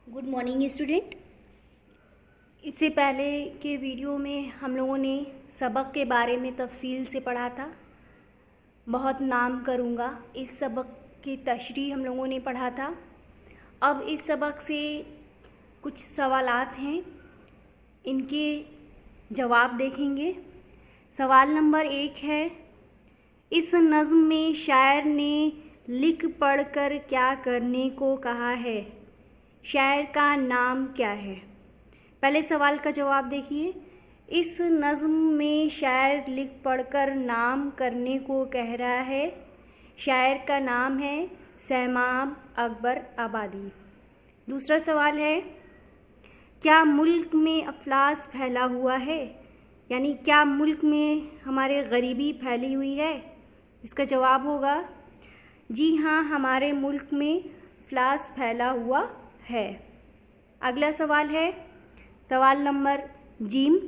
Good morning student. इससे पहले के वीडियो में हम लोगों ने सबक के बारे में तफसील से पढ़ा था। बहुत नाम करूँगा इस सबक की तशरीह हम लोगों ने पढ़ा था। अब इस सबक से कुछ सवालात हैं, इनके जवाब देखेंगे। सवाल नंबर 1 है, इस नज़्म में शायर ने लिख पढ़ कर क्या करने को कहा है? शायर का नाम क्या है? पहले सवाल का जवाब देखिए। इस नज़्म में शायर लिख पढ़कर नाम करने को कह रहा है। शायर का नाम है सहमाब अकबर आबादी। दूसरा सवाल है, क्या मुल्क में अफलास फैला हुआ है? यानी क्या मुल्क में हमारे गरीबी फैली हुई है? इसका जवाब होगा जी हाँ, हमारे मुल्क में अफलास फैला हुआ है। अगला सवाल है, सवाल नंबर जीम,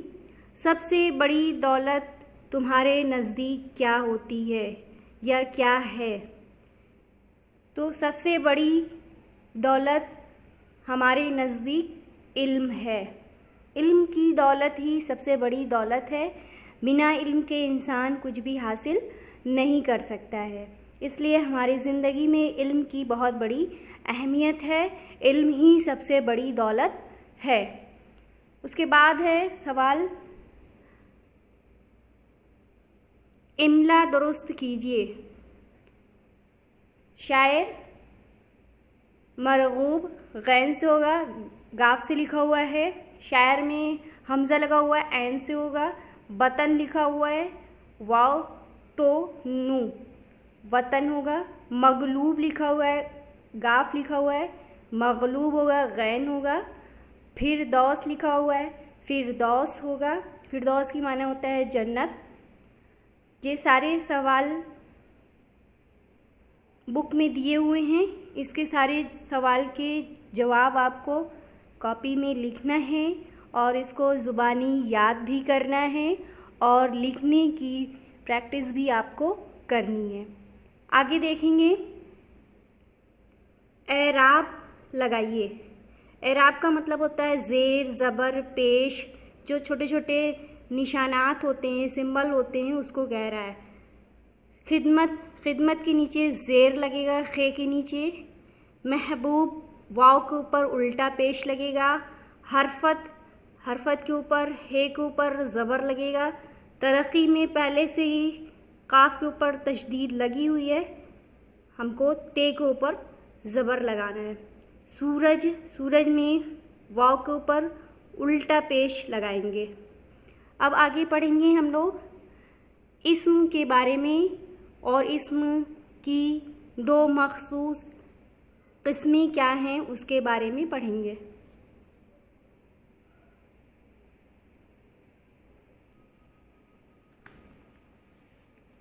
सबसे बड़ी दौलत तुम्हारे नज़दीक क्या होती है या क्या है? तो सबसे बड़ी दौलत हमारे नज़दीक इल्म है। इल्म की दौलत ही सबसे बड़ी दौलत है। बिना इल्म के इंसान कुछ भी हासिल नहीं कर सकता है। इसलिए हमारी ज़िंदगी में इल्म की बहुत बड़ी अहमियत है। इल्म ही सबसे बड़ी दौलत है। उसके बाद है सवाल, इमला दुरुस्त कीजिए। शायर मरगूब गैन से होगा, गाफ से लिखा हुआ है। शायर में हमज़ा लगा हुआ है, ऐन से होगा। वतन लिखा हुआ है, वाव तो नू, वतन होगा। मगलूब लिखा हुआ है, गाफ लिखा हुआ है, मगलूब होगा, गैन होगा। फिरदौस लिखा हुआ है, फिरदौस होगा। फिरदौस की माने होता है जन्नत। ये सारे सवाल बुक में दिए हुए हैं। इसके सारे सवाल के जवाब आपको कॉपी में लिखना है और इसको ज़ुबानी याद भी करना है और लिखने की प्रैक्टिस भी आपको करनी है। आगे देखेंगे, एराब लगाइए। एराब का मतलब होता है ज़ेर, ज़बर, पेश। जो छोटे छोटे निशानात होते हैं, सिंबल होते हैं, उसको कह रहा है। खिदमत, खिदमत के नीचे ज़ेर लगेगा, खे के नीचे। महबूब, वाव के ऊपर उल्टा पेश लगेगा। हरफत, हरफत के ऊपर हे के ऊपर ज़बर लगेगा। तरक्की में पहले से ही काफ के ऊपर तशदीद लगी हुई है, हमको ते के ऊपर ज़बर लगाना है। सूरज, सूरज में वाव के ऊपर उल्टा पेश लगाएंगे। अब आगे पढ़ेंगे हम लोग इस्म के बारे में और इस्म की दो मखसूस किस्में क्या हैं उसके बारे में पढ़ेंगे।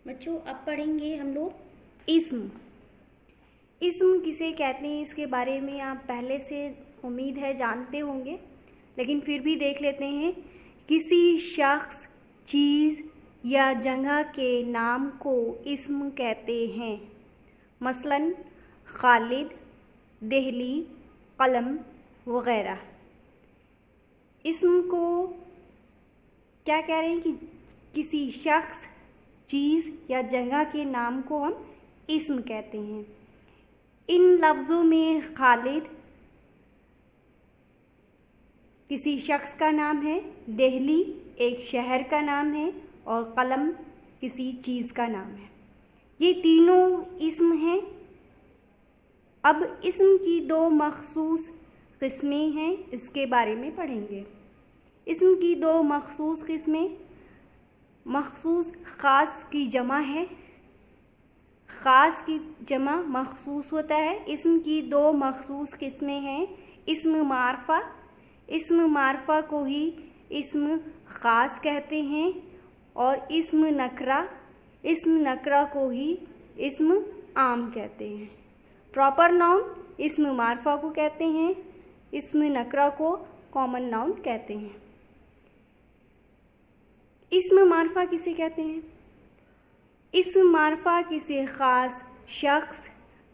बच्चों, अब पढ़ेंगे हम लोग इस्म। इस्म किसे कहते हैं इसके बारे में आप पहले से उम्मीद है जानते होंगे, लेकिन फिर भी देख लेते हैं। किसी शख्स, चीज़ या जगह के नाम को इस्म कहते हैं। मसलन खालिद, दिल्ली, कलम वगैरह। इस्म को क्या कह रहे हैं कि किसी शख्स, चीज़ या जगह के नाम को हम इस्म कहते हैं। इन लफ्ज़ों में खालिद किसी शख्स का नाम है, दिल्ली एक शहर का नाम है और कलम किसी चीज़ का नाम है। ये तीनों इस्म हैं। अब इस्म की दो मखसूस किस्में हैं, इसके बारे में पढ़ेंगे। इस्म की दो मखसूस किस्में, मखसूस ख़ास की जमा है। ख़ास की जमा मखसूस होता है। इस्म की दो मखसूस किस्में हैं, इस्म मारफा, इस्म मारफा को ही इस्म ख़ास कहते हैं, और इस्म नकरा, इस्म नकरा को ही इस्म आम कहते हैं। प्रॉपर नाउन इस्म मारफा को कहते हैं, इस्म नकरा को कॉमन नाउन कहते हैं। इस्म मारफा किसे कहते हैं? इस्म मारफा किसी ख़ास शख्स,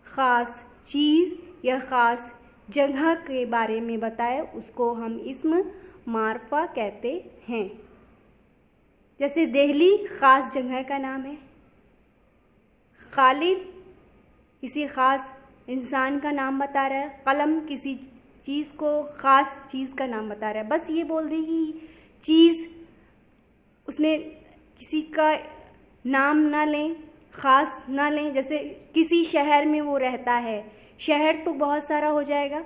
ख़ास चीज़ या ख़ास जगह के बारे में बताए उसको हम इस्म मारफा कहते हैं। जैसे दिल्ली ख़ास जगह का नाम है, खालिद किसी ख़ास इंसान का नाम बता रहा है, कलम किसी चीज़ को ख़ास चीज़ का नाम बता रहा है। बस ये बोल दें कि चीज़, उसमें किसी का नाम ना लें, ख़ास ना लें। जैसे किसी शहर में वो रहता है, शहर तो बहुत सारा हो जाएगा,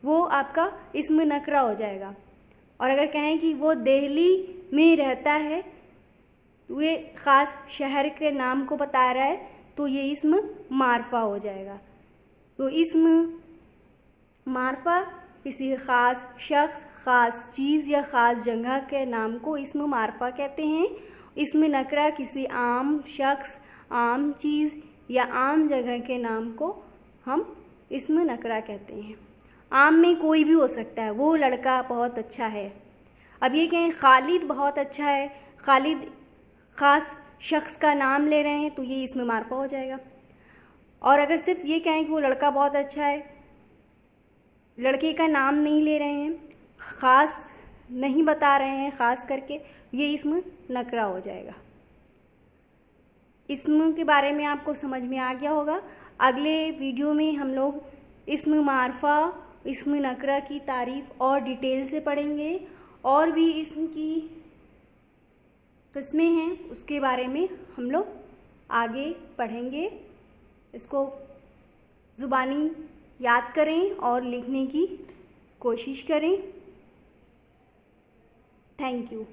वो आपका इस्म नकरा हो जाएगा। और अगर कहें कि वो दिल्ली में रहता है, तो ये ख़ास शहर के नाम को बता रहा है, तो ये इस्म मारफा हो जाएगा। तो इस्म मारफा किसी ख़ास शख्स, ख़ास चीज़ या ख़ास जगह के नाम को इस्म मारफा कहते हैं। इस्म नकरा किसी आम शख्स, आम चीज़ या आम जगह के नाम को हम इस्म नकरा कहते हैं। आम में कोई भी हो सकता है, वो लड़का बहुत अच्छा है। अब ये कहें खालिद बहुत अच्छा है, खालिद ख़ास शख्स का नाम ले रहे हैं, तो ये इस्म मारफा हो जाएगा। और अगर सिर्फ ये कहें कि वो लड़का बहुत अच्छा है, लड़के का नाम नहीं ले रहे हैं, ख़ास नहीं बता रहे हैं ख़ास करके, ये इस्म नकरा हो जाएगा। इस्म के बारे में आपको समझ में आ गया होगा। अगले वीडियो में हम लोग इस्म मारफा, इस्म नकरा की तारीफ़ और डिटेल से पढ़ेंगे। और भी इस्म की किस्में हैं, उसके बारे में हम लोग आगे पढ़ेंगे। इसको ज़ुबानी याद करें और लिखने की कोशिश करें। Thank you.